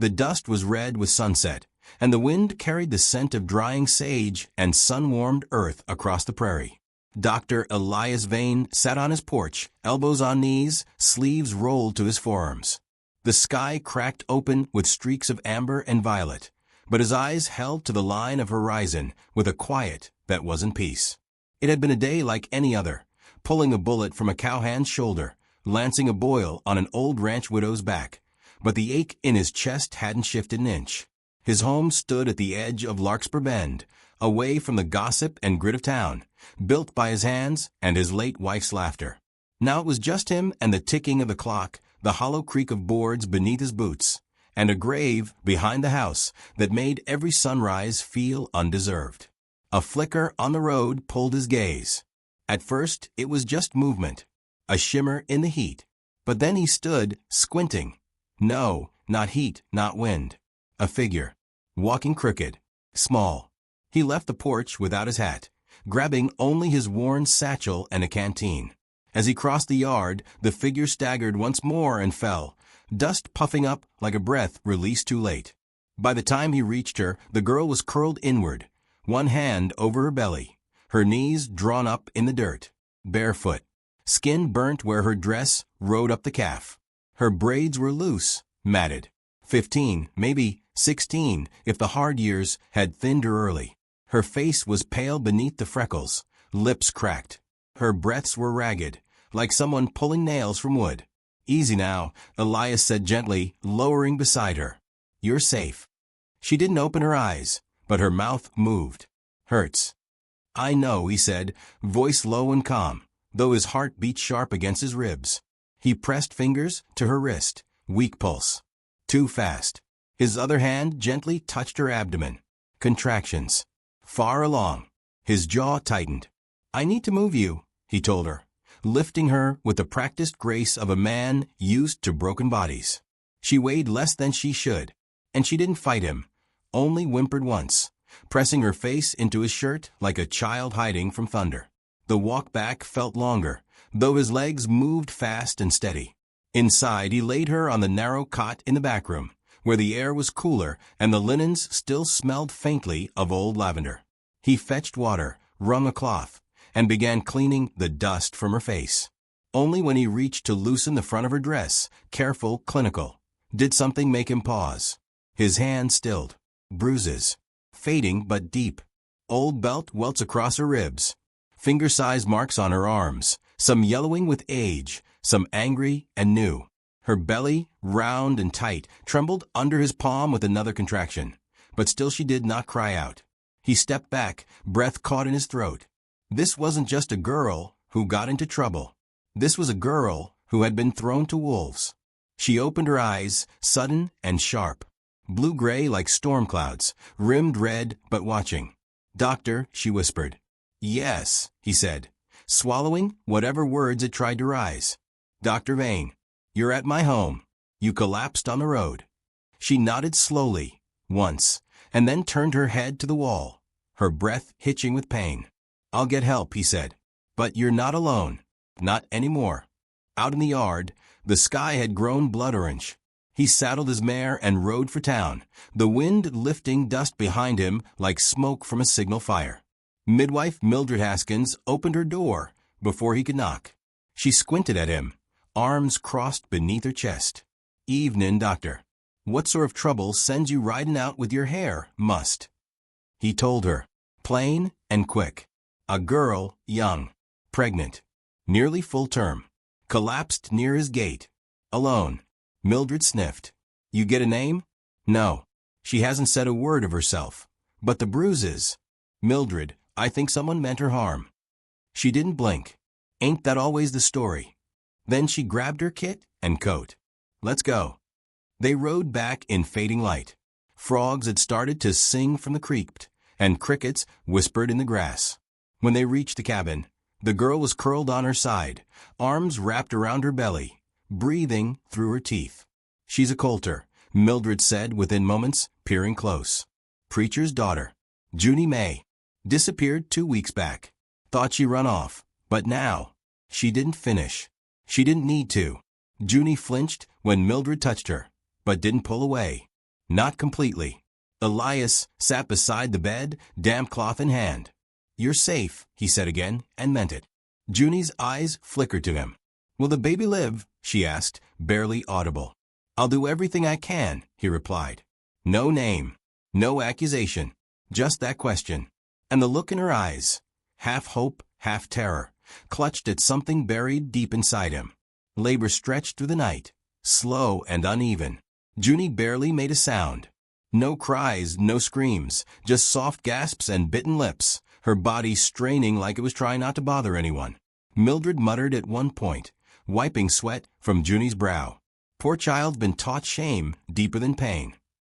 The dust was red with sunset, and the wind carried the scent of drying sage and sun-warmed earth across the prairie. Dr. Elias Vane sat on his porch, elbows on knees, sleeves rolled to his forearms. The sky cracked open with streaks of amber and violet, but his eyes held to the line of horizon with a quiet that wasn't peace. It had been a day like any other, pulling a bullet from a cowhand's shoulder, lancing a boil on an old ranch widow's back, but the ache in his chest hadn't shifted an inch. His home stood at the edge of Larkspur Bend, away from the gossip and grit of town, built by his hands and his late wife's laughter. Now it was just him and the ticking of the clock, the hollow creak of boards beneath his boots, and a grave behind the house that made every sunrise feel undeserved. A flicker on the road pulled his gaze. At first, it was just movement, a shimmer in the heat. But then he stood, squinting. No, not heat, not wind. A figure, walking crooked, small. He left the porch without his hat, grabbing only his worn satchel and a canteen. As he crossed the yard, the figure staggered once more and fell, dust puffing up like a breath released too late. By the time he reached her, the girl was curled inward, one hand over her belly, her knees drawn up in the dirt, barefoot, skin burnt where her dress rode up the calf. Her braids were loose, matted. 15, maybe 16, if the hard years had thinned her early. Her face was pale beneath the freckles, lips cracked. Her breaths were ragged, like someone pulling nails from wood. Easy now, Elias said gently, lowering beside her. You're safe. She didn't open her eyes, but her mouth moved. Hurts. I know, he said, voice low and calm, though his heart beat sharp against his ribs. He pressed fingers to her wrist, weak pulse. Too fast. His other hand gently touched her abdomen. Contractions. Far along. His jaw tightened. I need to move you, he told her, lifting her with the practiced grace of a man used to broken bodies. She weighed less than she should, and she didn't fight him, only whimpered once, pressing her face into his shirt like a child hiding from thunder. The walk back felt longer, though his legs moved fast and steady. Inside, he laid her on the narrow cot in the back room, where the air was cooler and the linens still smelled faintly of old lavender. He fetched water, wrung a cloth, and began cleaning the dust from her face. Only when he reached to loosen the front of her dress, careful, clinical, did something make him pause. His hand stilled. Bruises. Fading but deep. Old belt welts across her ribs. Finger-sized marks on her arms, some yellowing with age, some angry and new. Her belly, round and tight, trembled under his palm with another contraction, but still she did not cry out. He stepped back, breath caught in his throat. This wasn't just a girl who got into trouble. This was a girl who had been thrown to wolves. She opened her eyes, sudden and sharp, blue-gray like storm clouds, rimmed red but watching. Doctor, she whispered. Yes, he said, swallowing whatever words had tried to rise. Dr. Vane, you're at my home. You collapsed on the road. She nodded slowly, once, and then turned her head to the wall, her breath hitching with pain. I'll get help, he said. But you're not alone. Not anymore. Out in the yard, the sky had grown blood orange. He saddled his mare and rode for town, the wind lifting dust behind him like smoke from a signal fire. Midwife Mildred Haskins opened her door before he could knock. She squinted at him, arms crossed beneath her chest. Evenin', doctor. What sort of trouble sends you riding out with your hair mussed? He told her, plain and quick. A girl, young, pregnant, nearly full term, collapsed near his gate. Alone. Mildred sniffed. You get a name? No. She hasn't said a word of herself. But the bruises. Mildred, I think someone meant her harm. She didn't blink. Ain't that always the story? Then she grabbed her kit and coat. Let's go. They rode back in fading light. Frogs had started to sing from the creek, and crickets whispered in the grass. When they reached the cabin, the girl was curled on her side, arms wrapped around her belly, breathing through her teeth. She's a Coulter, Mildred said within moments, peering close. Preacher's daughter. Junie May. Disappeared 2 weeks back. Thought she run off, but now. She didn't finish. She didn't need to. Junie flinched when Mildred touched her, but didn't pull away. Not completely. Elias sat beside the bed, damp cloth in hand. "You're safe," he said again, and meant it. Junie's eyes flickered to him. "Will the baby live?" she asked, barely audible. "I'll do everything I can," he replied. No name, no accusation, just that question. And the look in her eyes, half hope, half terror, clutched at something buried deep inside him. Labor stretched through the night, slow and uneven. Junie barely made a sound. No cries, no screams, just soft gasps and bitten lips, her body straining like it was trying not to bother anyone. Mildred muttered at one point, wiping sweat from Junie's brow. Poor child's been taught shame deeper than pain.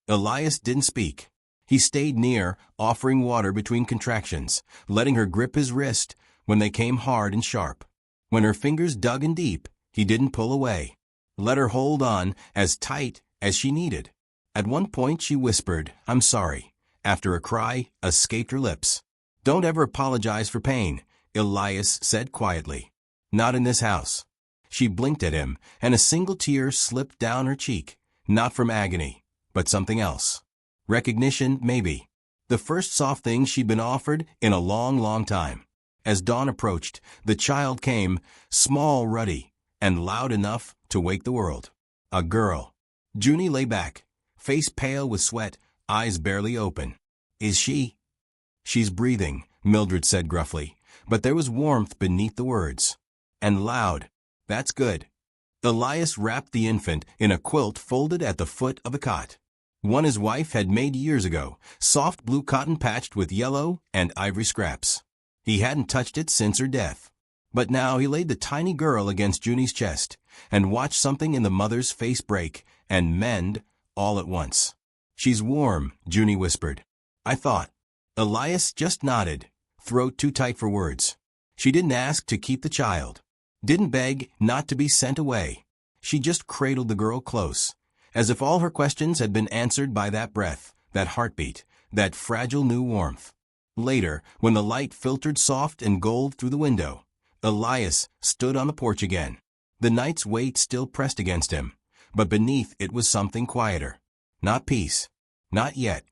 Elias didn't speak. He stayed near, offering water between contractions, letting her grip his wrist when they came hard and sharp. When her fingers dug in deep, he didn't pull away. Let her hold on as tight as she needed. At one point she whispered, "I'm sorry," after a cry escaped her lips. "Don't ever apologize for pain," Elias said quietly. "Not in this house." She blinked at him, and a single tear slipped down her cheek, not from agony, but something else. Recognition, maybe. The first soft thing she'd been offered in a long, long time. As dawn approached, the child came, small, ruddy, and loud enough to wake the world. A girl. Junie lay back, face pale with sweat, eyes barely open. "Is she?" "She's breathing," Mildred said gruffly, but there was warmth beneath the words. "And loud. That's good." Elias wrapped the infant in a quilt folded at the foot of the cot. One his wife had made years ago, soft blue cotton patched with yellow and ivory scraps. He hadn't touched it since her death. But now he laid the tiny girl against Junie's chest and watched something in the mother's face break and mend all at once. "She's warm," Junie whispered. "I thought." Elias just nodded, throat too tight for words. She didn't ask to keep the child, didn't beg not to be sent away. She just cradled the girl close, as if all her questions had been answered by that breath, that heartbeat, that fragile new warmth. Later, when the light filtered soft and gold through the window, Elias stood on the porch again. The night's weight still pressed against him, but beneath it was something quieter. Not peace. Not yet.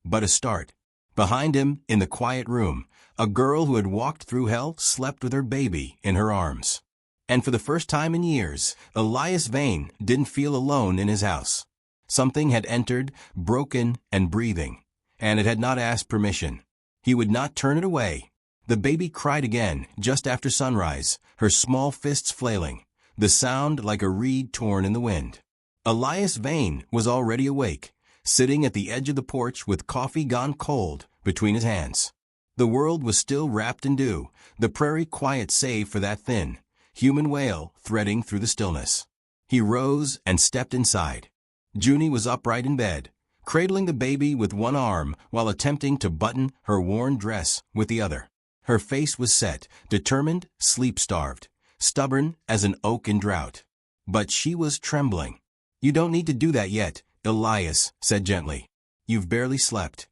But a start. Behind him, in the quiet room, a girl who had walked through hell slept with her baby in her arms. And for the first time in years, Elias Vane didn't feel alone in his house. Something had entered, broken and breathing, and it had not asked permission. He would not turn it away. The baby cried again just after sunrise, her small fists flailing, the sound like a reed torn in the wind. Elias Vane was already awake, sitting at the edge of the porch with coffee gone cold between his hands. The world was still wrapped in dew, the prairie quiet save for that thin, human wail threading through the stillness. He rose and stepped inside. Junie was upright in bed, cradling the baby with one arm while attempting to button her worn dress with the other. Her face was set, determined, sleep-starved, stubborn as an oak in drought. But she was trembling. "You don't need to do that yet," Elias said gently. "You've barely slept."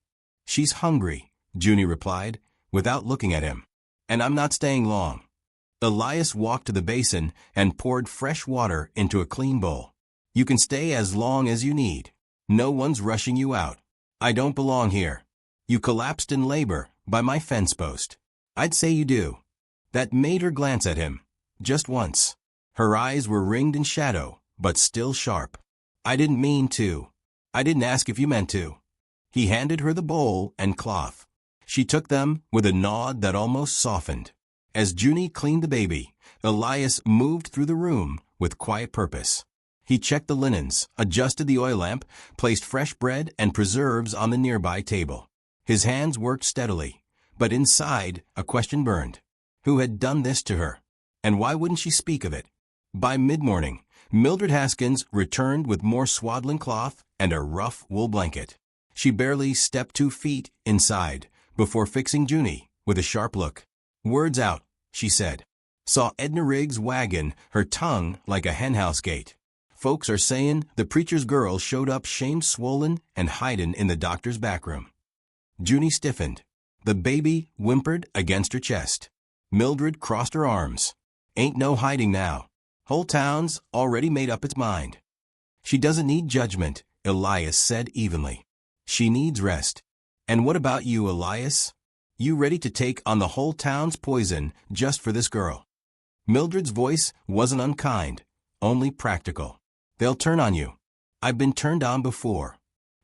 "She's hungry," Junie replied, without looking at him. "And I'm not staying long." Elias walked to the basin and poured fresh water into a clean bowl. "You can stay as long as you need. No one's rushing you out. I don't belong here. You collapsed in labor by my fence post. I'd say you do." That made her glance at him, just once. Her eyes were ringed in shadow, but still sharp. "I didn't mean to. I didn't ask if you meant to." He handed her the bowl and cloth. She took them with a nod that almost softened. As Junie cleaned the baby, Elias moved through the room with quiet purpose. He checked the linens, adjusted the oil lamp, placed fresh bread and preserves on the nearby table. His hands worked steadily, but inside a question burned. Who had done this to her? And why wouldn't she speak of it? By mid-morning, Mildred Haskins returned with more swaddling cloth and a rough wool blanket. She barely stepped 2 feet inside before fixing Junie with a sharp look. "Words out," she said. "Saw Edna Riggs' wagon, her tongue like a henhouse gate. Folks are saying the preacher's girl showed up shame-swollen and hidin' in the doctor's back room." Junie stiffened. The baby whimpered against her chest. Mildred crossed her arms. "Ain't no hiding now. Whole town's already made up its mind." "She doesn't need judgment," Elias said evenly. She needs rest. And what about you, Elias? You ready to take on the whole town's poison just for this girl? Mildred's voice wasn't unkind, only practical. They'll turn on you. I've been turned on before.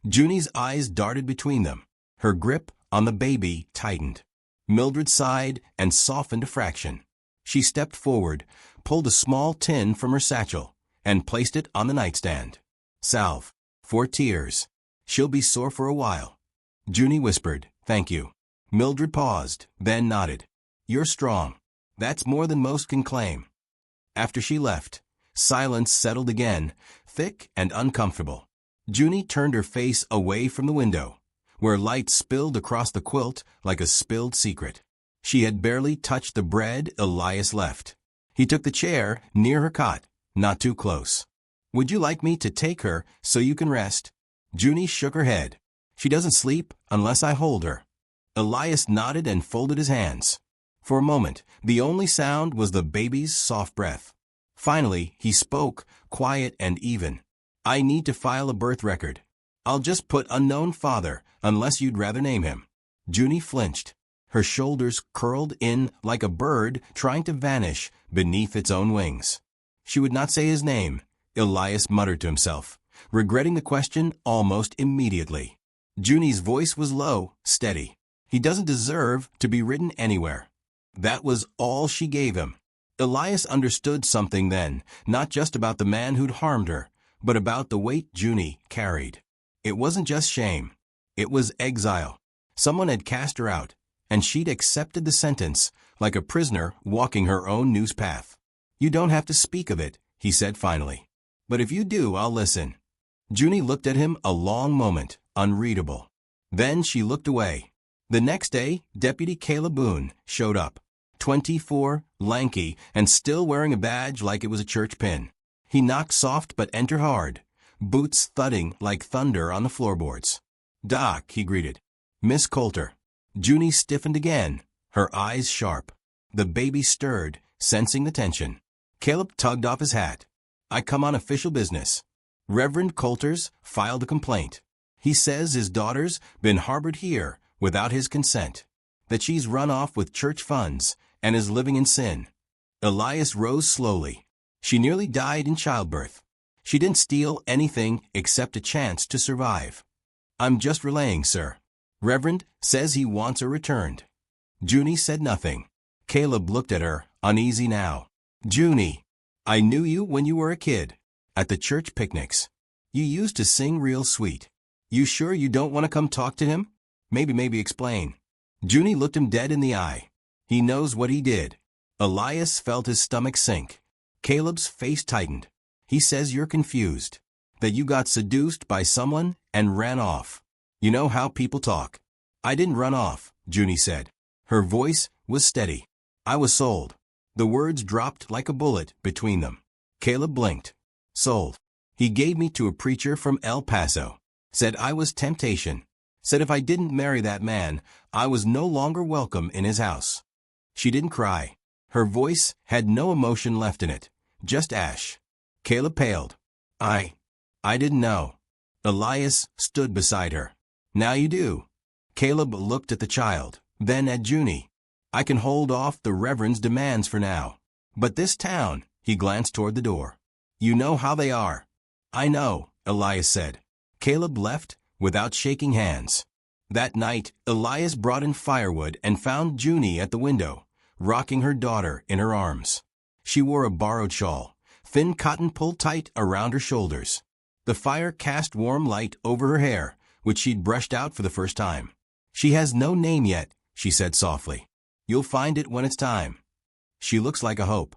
Junie's eyes darted between them. Her grip on the baby tightened. Mildred sighed and softened a fraction. She stepped forward, pulled a small tin from her satchel, and placed it on the nightstand. Salve. For tears. She'll be sore for a while. Junie whispered, thank you. Mildred paused, then nodded. You're strong. That's more than most can claim. After she left, silence settled again, thick and uncomfortable. Junie turned her face away from the window, where light spilled across the quilt like a spilled secret. She had barely touched the bread Elias left. He took the chair near her cot, not too close. Would you like me to take her so you can rest? Junie shook her head. She doesn't sleep unless I hold her. Elias nodded and folded his hands. For a moment, the only sound was the baby's soft breath. Finally, he spoke, quiet and even. I need to file a birth record. I'll just put unknown father, unless you'd rather name him. Junie flinched. Her shoulders curled in like a bird trying to vanish beneath its own wings. She would not say his name, Elias muttered to himself, regretting the question almost immediately. Junie's voice was low, steady. He doesn't deserve to be written anywhere. That was all she gave him. Elias understood something then, not just about the man who'd harmed her, but about the weight Junie carried. It wasn't just shame. It was exile. Someone had cast her out, and she'd accepted the sentence, like a prisoner walking her own noose path. You don't have to speak of it, he said finally. But if you do, I'll listen. Junie looked at him a long moment, unreadable. Then she looked away. The next day, Deputy Caleb Boone showed up. 24, lanky, and still wearing a badge like it was a church pin. He knocked soft but entered hard, boots thudding like thunder on the floorboards. Doc, he greeted. Miss Coulter. Junie stiffened again, her eyes sharp. The baby stirred, sensing the tension. Caleb tugged off his hat. I come on official business. Reverend Coulter's filed a complaint. He says his daughter's been harbored here without his consent, that she's run off with church funds and is living in sin. Elias rose slowly. She nearly died in childbirth. She didn't steal anything except a chance to survive. I'm just relaying, sir. Reverend says he wants her returned. Junie said nothing. Caleb looked at her, uneasy now. Junie, I knew you when you were a kid, at the church picnics. You used to sing real sweet. You sure you don't want to come talk to him? Maybe explain. Junie looked him dead in the eye. He knows what he did. Elias felt his stomach sink. Caleb's face tightened. He says you're confused, that you got seduced by someone and ran off. You know how people talk. I didn't run off, Junie said. Her voice was steady. I was sold. The words dropped like a bullet between them. Caleb blinked. Sold. He gave me to a preacher from El Paso. Said I was temptation. Said if I didn't marry that man, I was no longer welcome in his house. She didn't cry. Her voice had no emotion left in it, just ash. Caleb paled. I didn't know. Elias stood beside her. Now you do. Caleb looked at the child, then at Junie. I can hold off the Reverend's demands for now. But this town, he glanced toward the door. You know how they are. I know, Elias said. Caleb left without shaking hands. That night, Elias brought in firewood and found Junie at the window, rocking her daughter in her arms. She wore a borrowed shawl, thin cotton pulled tight around her shoulders. The fire cast warm light over her hair, which she'd brushed out for the first time. She has no name yet, she said softly. You'll find it when it's time. She looks like a hope.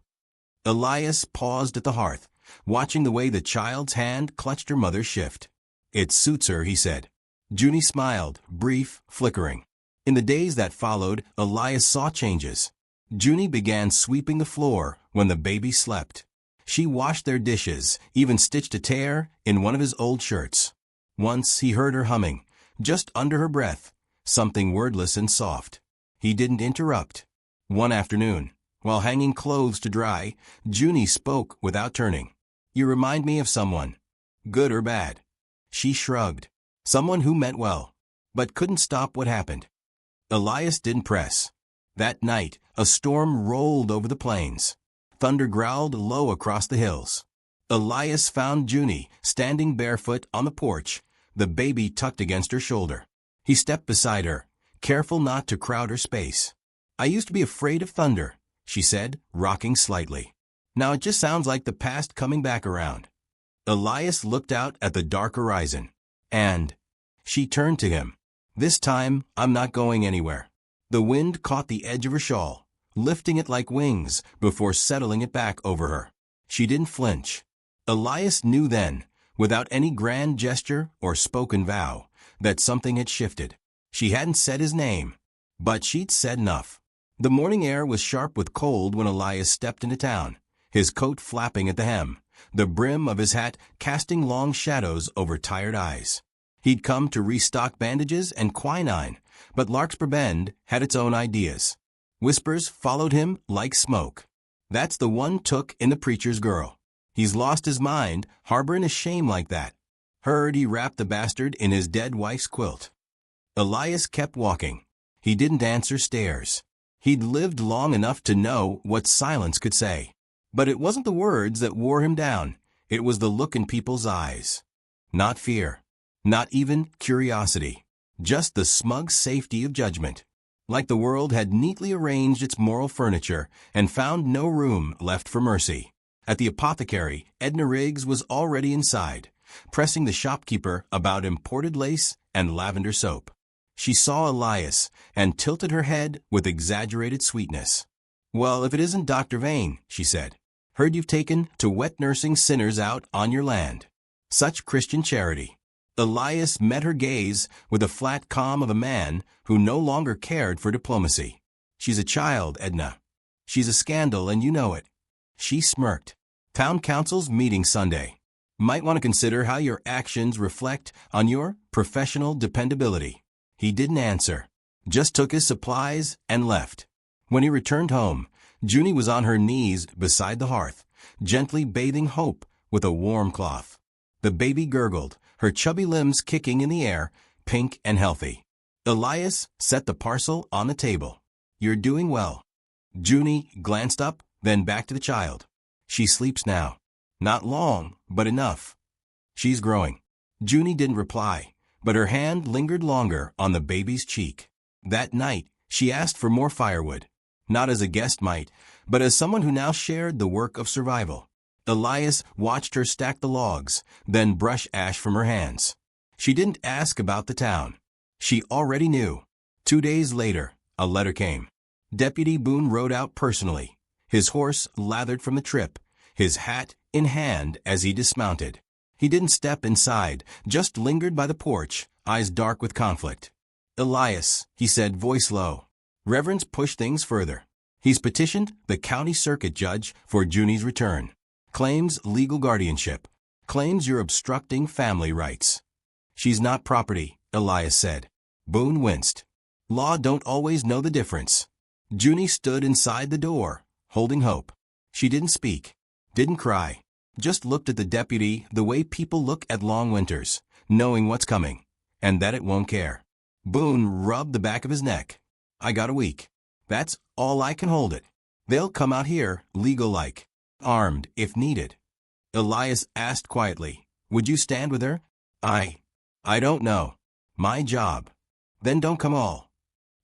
Elias paused at the hearth, watching the way the child's hand clutched her mother's shift. It suits her, he said. Junie smiled, brief, flickering. In the days that followed, Elias saw changes. Junie began sweeping the floor when the baby slept. She washed their dishes, even stitched a tear in one of his old shirts. Once he heard her humming, just under her breath, something wordless and soft. He didn't interrupt. One afternoon, while hanging clothes to dry, Junie spoke without turning. You remind me of someone. Good or bad? She shrugged. Someone who meant well, but couldn't stop what happened. Elias didn't press. That night, a storm rolled over the plains. Thunder growled low across the hills. Elias found Junie standing barefoot on the porch, the baby tucked against her shoulder. He stepped beside her, careful not to crowd her space. "I used to be afraid of thunder," she said, rocking slightly. "Now it just sounds like the past coming back around." Elias looked out at the dark horizon. "And?" She turned to him. "This time, I'm not going anywhere." The wind caught the edge of her shawl, lifting it like wings before settling it back over her. She didn't flinch. Elias knew then, without any grand gesture or spoken vow, that something had shifted. She hadn't said his name, but she'd said enough. The morning air was sharp with cold when Elias stepped into town, his coat flapping at the hem, the brim of his hat casting long shadows over tired eyes. He'd come to restock bandages and quinine, but Larkspur Bend had its own ideas. Whispers followed him like smoke. "That's the one took in the preacher's girl. He's lost his mind, harboring a shame like that. Heard he wrapped the bastard in his dead wife's quilt." Elias kept walking. He didn't answer stares. He'd lived long enough to know what silence could say. But it wasn't the words that wore him down. It was the look in people's eyes. Not fear. Not even curiosity. Just the smug safety of judgment. Like the world had neatly arranged its moral furniture and found no room left for mercy. At the apothecary, Edna Riggs was already inside, pressing the shopkeeper about imported lace and lavender soap. She saw Elias and tilted her head with exaggerated sweetness. "Well, if it isn't Dr. Vane," she said. "Heard you've taken to wet nursing sinners out on your land. Such Christian charity." Elias met her gaze with the flat calm of a man who no longer cared for diplomacy. "She's a child, Edna. She's a scandal, and you know it." She smirked. "Town council's meeting Sunday. Might want to consider how your actions reflect on your professional dependability." He didn't answer, just took his supplies and left. When he returned home, Junie was on her knees beside the hearth, gently bathing Hope with a warm cloth. The baby gurgled, her chubby limbs kicking in the air, pink and healthy. Elias set the parcel on the table. "You're doing well." Junie glanced up, then back to the child. "She sleeps now. Not long, but enough." "She's growing." Junie didn't reply, but her hand lingered longer on the baby's cheek. That night, she asked for more firewood, not as a guest might, but as someone who now shared the work of survival. Elias watched her stack the logs, then brush ash from her hands. She didn't ask about the town. She already knew. 2 days later, a letter came. Deputy Boone rode out personally, his horse lathered from the trip, his hat in hand as he dismounted. He didn't step inside, just lingered by the porch, eyes dark with conflict. "Elias," he said, voice low. "Reverend's pushed things further. He's petitioned the county circuit judge for Junie's return. Claims legal guardianship. Claims you're obstructing family rights." "She's not property," Elias said. Boone winced. "Law don't always know the difference." Junie stood inside the door, holding Hope. She didn't speak, didn't cry, just looked at the deputy the way people look at long winters, knowing what's coming, and that it won't care. Boone rubbed the back of his neck. "I got a week. That's all I can hold it. They'll come out here, legal-like, armed if needed." Elias asked quietly, "Would you stand with her?" I don't know. My job." "Then don't come all."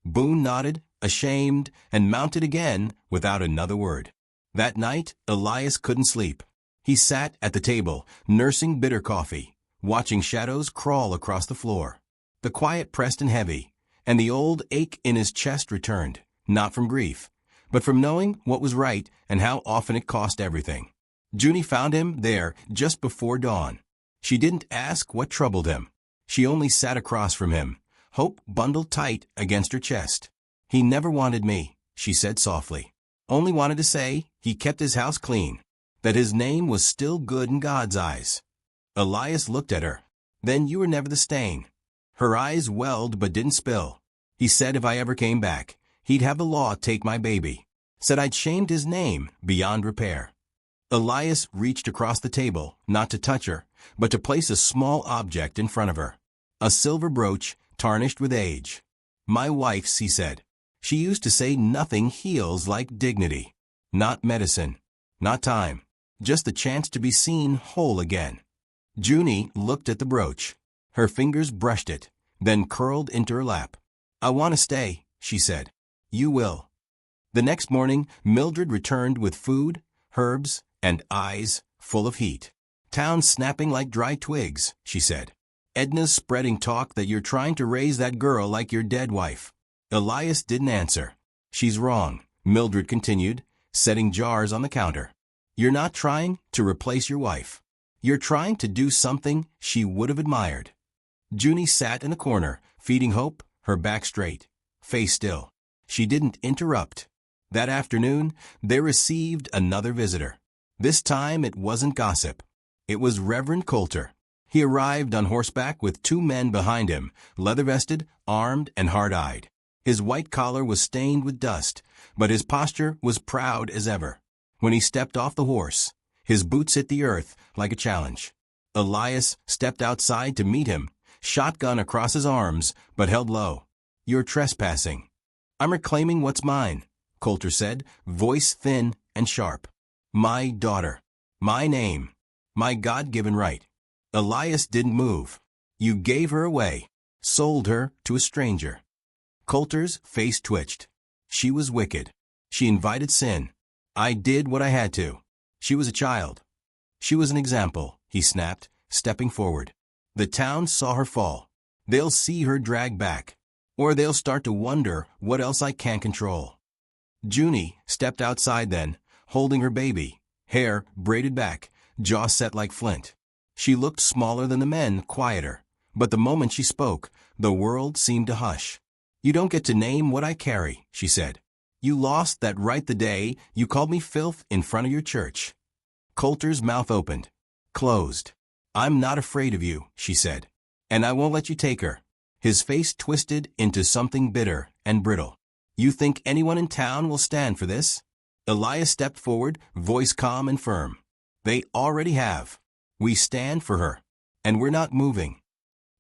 Boone nodded, ashamed, and mounted again without another word. That night, Elias couldn't sleep. He sat at the table, nursing bitter coffee, watching shadows crawl across the floor. The quiet pressed in heavy, and the old ache in his chest returned, not from grief, but from knowing what was right and how often it cost everything. Junie found him there just before dawn. She didn't ask what troubled him. She only sat across from him, Hope bundled tight against her chest. "He never wanted me," she said softly. "Only wanted to say he kept his house clean, that his name was still good in God's eyes." Elias looked at her. "Then you were never the stain." Her eyes welled but didn't spill. "He said if I ever came back, he'd have the law take my baby. Said I'd shamed his name beyond repair." Elias reached across the table, not to touch her, but to place a small object in front of her. A silver brooch, tarnished with age. "My wife's," he said. "She used to say nothing heals like dignity. Not medicine. Not time. Just the chance to be seen whole again." Junie looked at the brooch. Her fingers brushed it, then curled into her lap. "I want to stay," she said. "You will." The next morning, Mildred returned with food, herbs, and eyes full of heat. "Town's snapping like dry twigs," she said. "Edna's spreading talk that you're trying to raise that girl like your dead wife." Elias didn't answer. "She's wrong," Mildred continued, setting jars on the counter. "You're not trying to replace your wife. You're trying to do something she would have admired." Junie sat in a corner, feeding Hope, her back straight, face still. She didn't interrupt. That afternoon, they received another visitor. This time it wasn't gossip. It was Reverend Coulter. He arrived on horseback with two men behind him, leather-vested, armed, and hard-eyed. His white collar was stained with dust, but his posture was proud as ever. When he stepped off the horse, his boots hit the earth like a challenge. Elias stepped outside to meet him, shotgun across his arms, but held low. "You're trespassing." "I'm reclaiming what's mine," Coulter said, voice thin and sharp. "My daughter. My name. My God-given right." Elias didn't move. "You gave her away. Sold her to a stranger." Coulter's face twitched. "She was wicked. She invited sin. I did what I had to. She was a child." "She was an example," he snapped, stepping forward. "The town saw her fall. They'll see her dragged back. Or they'll start to wonder what else I can't control." Junie stepped outside then, holding her baby, hair braided back, jaw set like flint. She looked smaller than the men, quieter. But the moment she spoke, the world seemed to hush. "You don't get to name what I carry," she said. "You lost that right the day you called me filth in front of your church." Coulter's mouth opened. Closed. "I'm not afraid of you," she said. "And I won't let you take her." His face twisted into something bitter and brittle. "You think anyone in town will stand for this?" Elias stepped forward, voice calm and firm. "They already have. We stand for her. And we're not moving."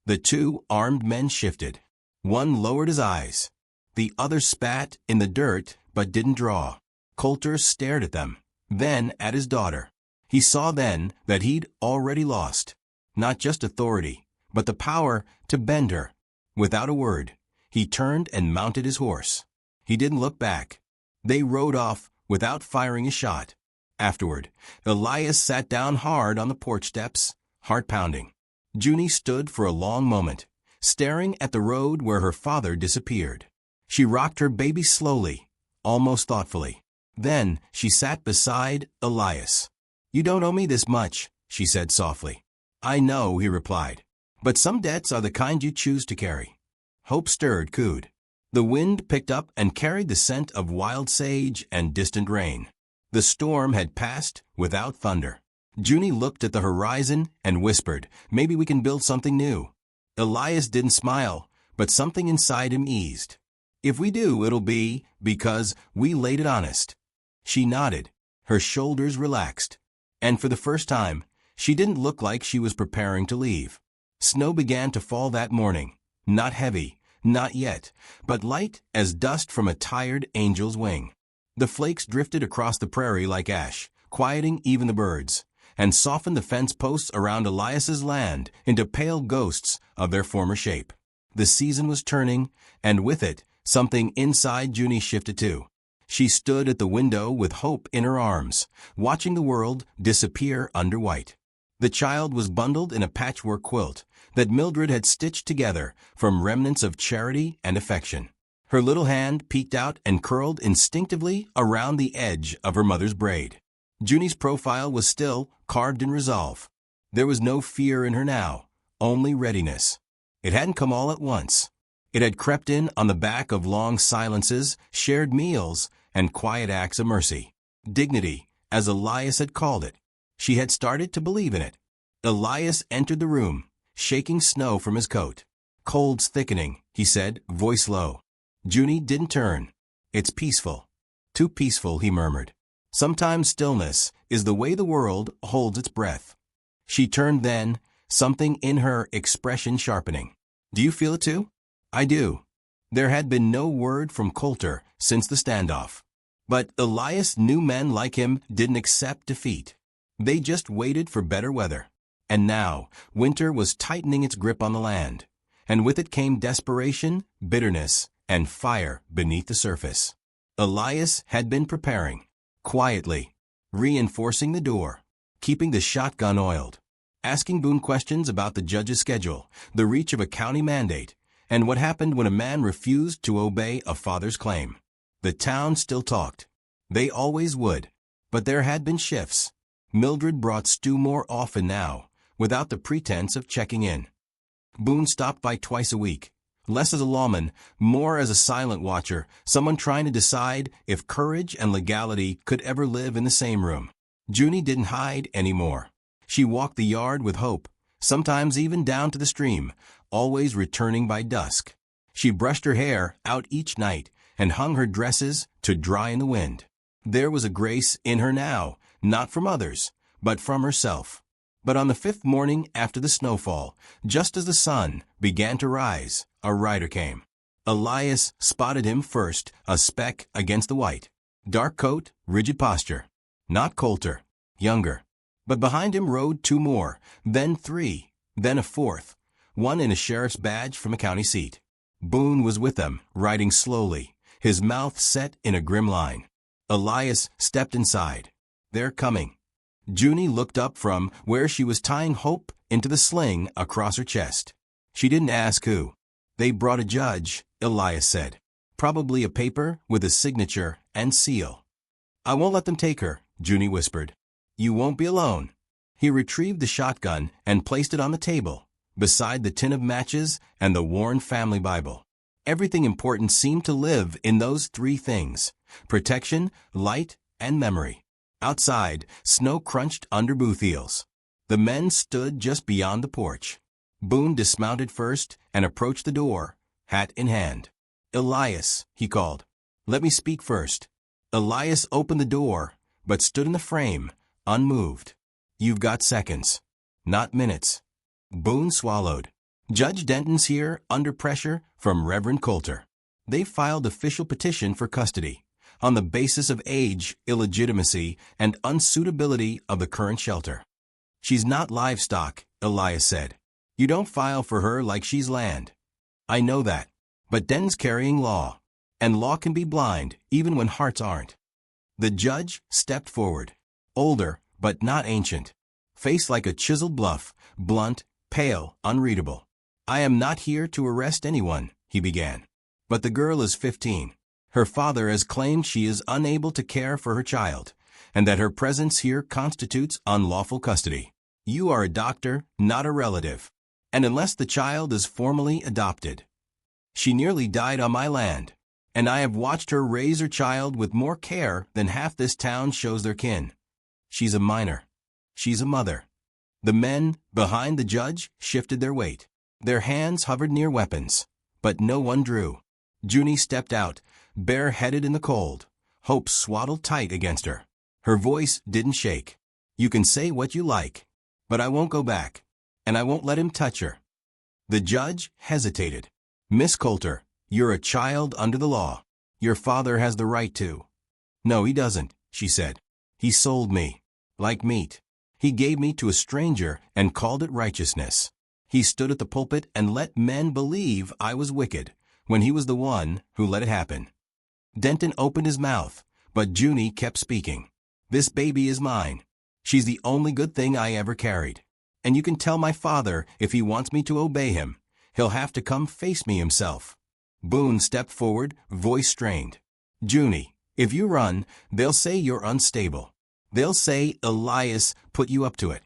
The two armed men shifted. One lowered his eyes. The other spat in the dirt but didn't draw. Coulter stared at them, then at his daughter. He saw then that he'd already lost. Not just authority, but the power to bend her. Without a word, he turned and mounted his horse. He didn't look back. They rode off without firing a shot. Afterward, Elias sat down hard on the porch steps, heart pounding. Junie stood for a long moment, staring at the road where her father disappeared. She rocked her baby slowly, almost thoughtfully. Then she sat beside Elias. "You don't owe me this much," she said softly. "I know," he replied. "But some debts are the kind you choose to carry." Hope stirred, cooed. The wind picked up and carried the scent of wild sage and distant rain. The storm had passed without thunder. Junie looked at the horizon and whispered, "Maybe we can build something new." Elias didn't smile, but something inside him eased. "If we do, it'll be because we laid it honest." She nodded, her shoulders relaxed. And for the first time, she didn't look like she was preparing to leave. Snow began to fall that morning, not heavy, not yet, but light as dust from a tired angel's wing. The flakes drifted across the prairie like ash, quieting even the birds, and softened the fence posts around Elias's land into pale ghosts of their former shape. The season was turning, and with it, something inside Junie shifted too. She stood at the window with hope in her arms, watching the world disappear under white. The child was bundled in a patchwork quilt that Mildred had stitched together from remnants of charity and affection. Her little hand peeked out and curled instinctively around the edge of her mother's braid. Junie's profile was still carved in resolve. There was no fear in her now, only readiness. It hadn't come all at once. It had crept in on the back of long silences, shared meals, and quiet acts of mercy. Dignity, as Elias had called it. She had started to believe in it. Elias entered the room, shaking snow from his coat. "Cold's thickening," he said, voice low. Junie didn't turn. "It's peaceful." "Too peaceful," he murmured. Sometimes stillness is the way the world holds its breath. She turned then, something in her expression sharpening. Do you feel it too? I do. There had been no word from Coulter since the standoff. But Elias knew men like him didn't accept defeat. They just waited for better weather. And now, winter was tightening its grip on the land. And with it came desperation, bitterness, and fire beneath the surface. Elias had been preparing, quietly, reinforcing the door, keeping the shotgun oiled, asking Boone questions about the judge's schedule, the reach of a county mandate, and what happened when a man refused to obey a father's claim. The town still talked. They always would. But there had been shifts. Mildred brought stew more often now, without the pretense of checking in. Boone stopped by twice a week, less as a lawman, more as a silent watcher, someone trying to decide if courage and legality could ever live in the same room. Junie didn't hide anymore. She walked the yard with hope, sometimes even down to the stream, always returning by dusk. She brushed her hair out each night and hung her dresses to dry in the wind. There was a grace in her now, not from others, but from herself. But on the 5th morning after the snowfall, just as the sun began to rise, a rider came. Elias spotted him first, a speck against the white. Dark coat, rigid posture. Not Coulter, younger. But behind him rode 2 more, then 3, then a 4th, one in a sheriff's badge from a county seat. Boone was with them, riding slowly, his mouth set in a grim line. Elias stepped inside. They're coming. Junie looked up from where she was tying Hope into the sling across her chest. She didn't ask who. They brought a judge, Elias said. Probably a paper with a signature and seal. I won't let them take her, Junie whispered. You won't be alone. He retrieved the shotgun and placed it on the table, beside the tin of matches and the worn family Bible. Everything important seemed to live in those 3 things: protection, light, and memory. Outside, snow crunched under boot heels. The men stood just beyond the porch. Boone dismounted first and approached the door, hat in hand. Elias, he called. Let me speak first. Elias opened the door, but stood in the frame, unmoved. You've got seconds, not minutes. Boone swallowed. Judge Denton's here under pressure from Reverend Coulter. They filed official petition for custody on the basis of age, illegitimacy, and unsuitability of the current shelter. She's not livestock, Elias said. You don't file for her like she's land. I know that. But Denton's carrying law. And law can be blind, even when hearts aren't. The judge stepped forward. Older, but not ancient. Face like a chiseled bluff, blunt, pale, unreadable. I am not here to arrest anyone, he began. But the girl is 15. Her father has claimed she is unable to care for her child, and that her presence here constitutes unlawful custody. You are a doctor, not a relative, and unless the child is formally adopted. She nearly died on my land, and I have watched her raise her child with more care than half this town shows their kin. She's a minor. She's a mother. The men behind the judge shifted their weight. Their hands hovered near weapons, but no one drew. Junie stepped out, bare-headed in the cold, Hope swaddled tight against her. Her voice didn't shake. You can say what you like, but I won't go back, and I won't let him touch her. The judge hesitated. Miss Coulter, you're a child under the law. Your father has the right to. No, he doesn't, she said. He sold me, like meat. He gave me to a stranger and called it righteousness. He stood at the pulpit and let men believe I was wicked, when he was the one who let it happen. Denton opened his mouth, but Junie kept speaking. This baby is mine. She's the only good thing I ever carried. And you can tell my father if he wants me to obey him, he'll have to come face me himself. Boone stepped forward, voice strained. Junie, if you run, they'll say you're unstable. They'll say Elias put you up to it.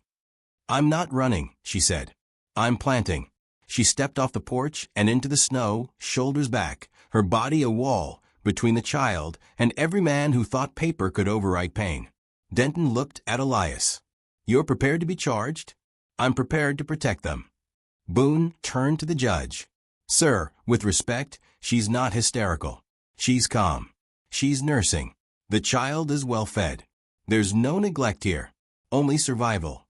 I'm not running, she said. I'm planting. She stepped off the porch and into the snow, shoulders back, her body a wall between the child and every man who thought paper could overwrite pain. Denton looked at Elias. You're prepared to be charged? I'm prepared to protect them. Boone turned to the judge. Sir, with respect, she's not hysterical. She's calm. She's nursing. The child is well fed. There's no neglect here, only survival.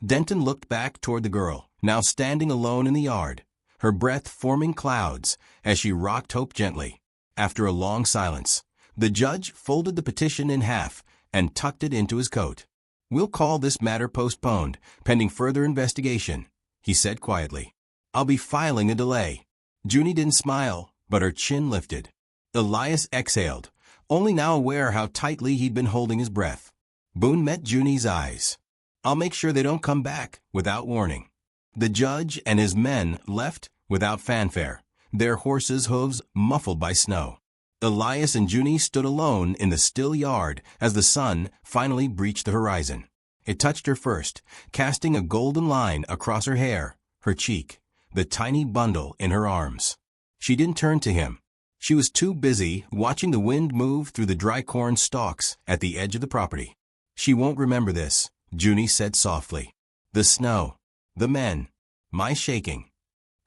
Denton looked back toward the girl, now standing alone in the yard, her breath forming clouds as she rocked Hope gently. After a long silence, the judge folded the petition in half and tucked it into his coat. "We'll call this matter postponed, pending further investigation," he said quietly. "I'll be filing a delay." Junie didn't smile, but her chin lifted. Elias exhaled, only now aware how tightly he'd been holding his breath. Boone met Junie's eyes. "I'll make sure they don't come back without warning." The judge and his men left without fanfare, their horses' hooves muffled by snow. Elias and Junie stood alone in the still yard as the sun finally breached the horizon. It touched her first, casting a golden line across her hair, her cheek, the tiny bundle in her arms. She didn't turn to him. She was too busy watching the wind move through the dry corn stalks at the edge of the property. "She won't remember this," Junie said softly. "The snow, the men, my shaking."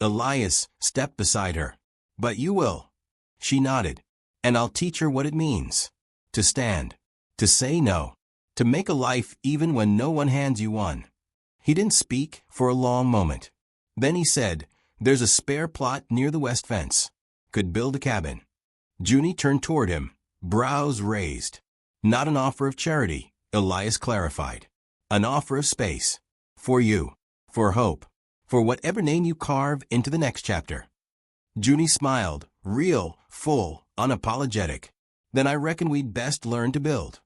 Elias stepped beside her. "But you will." She nodded. "And I'll teach her what it means. To stand. To say no. To make a life even when no one hands you one." He didn't speak for a long moment. Then he said, "There's a spare plot near the west fence. Could build a cabin." Junie turned toward him, brows raised. "Not an offer of charity," Elias clarified. "An offer of space. For you. For hope. For whatever name you carve into the next chapter." Junie smiled, real, full, unapologetic. "Then I reckon we'd best learn to build."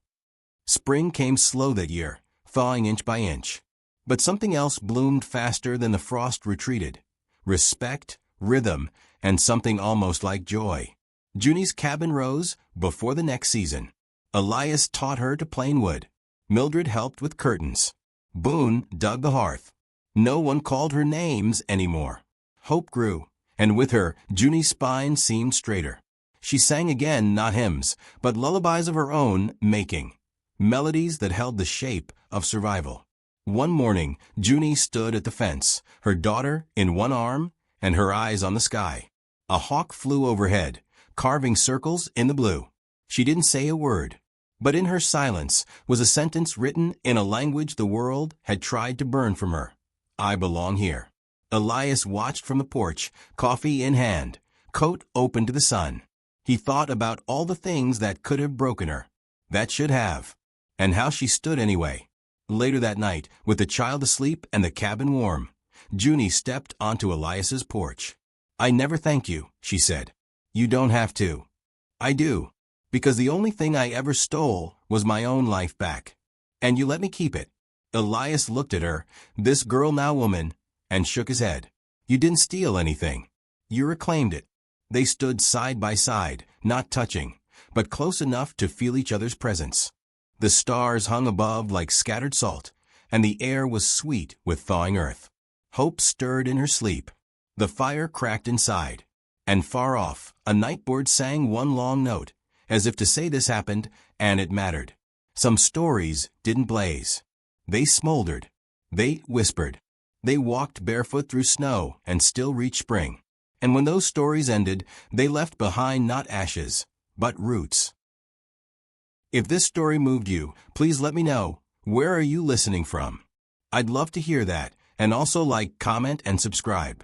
Spring came slow that year, thawing inch by inch. But something else bloomed faster than the frost retreated. Respect, rhythm, and something almost like joy. Junie's cabin rose before the next season. Elias taught her to plane wood. Mildred helped with curtains. Boone dug the hearth. No one called her names anymore. Hope grew, and with her, Junie's spine seemed straighter. She sang again not hymns, but lullabies of her own making, melodies that held the shape of survival. One morning, Junie stood at the fence, her daughter in one arm and her eyes on the sky. A hawk flew overhead, carving circles in the blue. She didn't say a word, but in her silence was a sentence written in a language the world had tried to burn from her. "I belong here." Elias watched from the porch, coffee in hand, coat open to the sun. He thought about all the things that could have broken her, that should have, and how she stood anyway. Later that night, with the child asleep and the cabin warm, Junie stepped onto Elias's porch. "I never thank you," she said. "You don't have to." "I do, because the only thing I ever stole was my own life back. And you let me keep it." Elias looked at her, this girl now woman, and shook his head. "You didn't steal anything. You reclaimed it." They stood side by side, not touching, but close enough to feel each other's presence. The stars hung above like scattered salt, and the air was sweet with thawing earth. Hope stirred in her sleep. The fire cracked inside, and far off, a night bird sang one long note, as if to say this happened, and it mattered. Some stories didn't blaze. They smoldered. They whispered. They walked barefoot through snow and still reached spring. And when those stories ended, they left behind not ashes, but roots. If this story moved you, please let me know. Where are you listening from? I'd love to hear that, and also like, comment, and subscribe.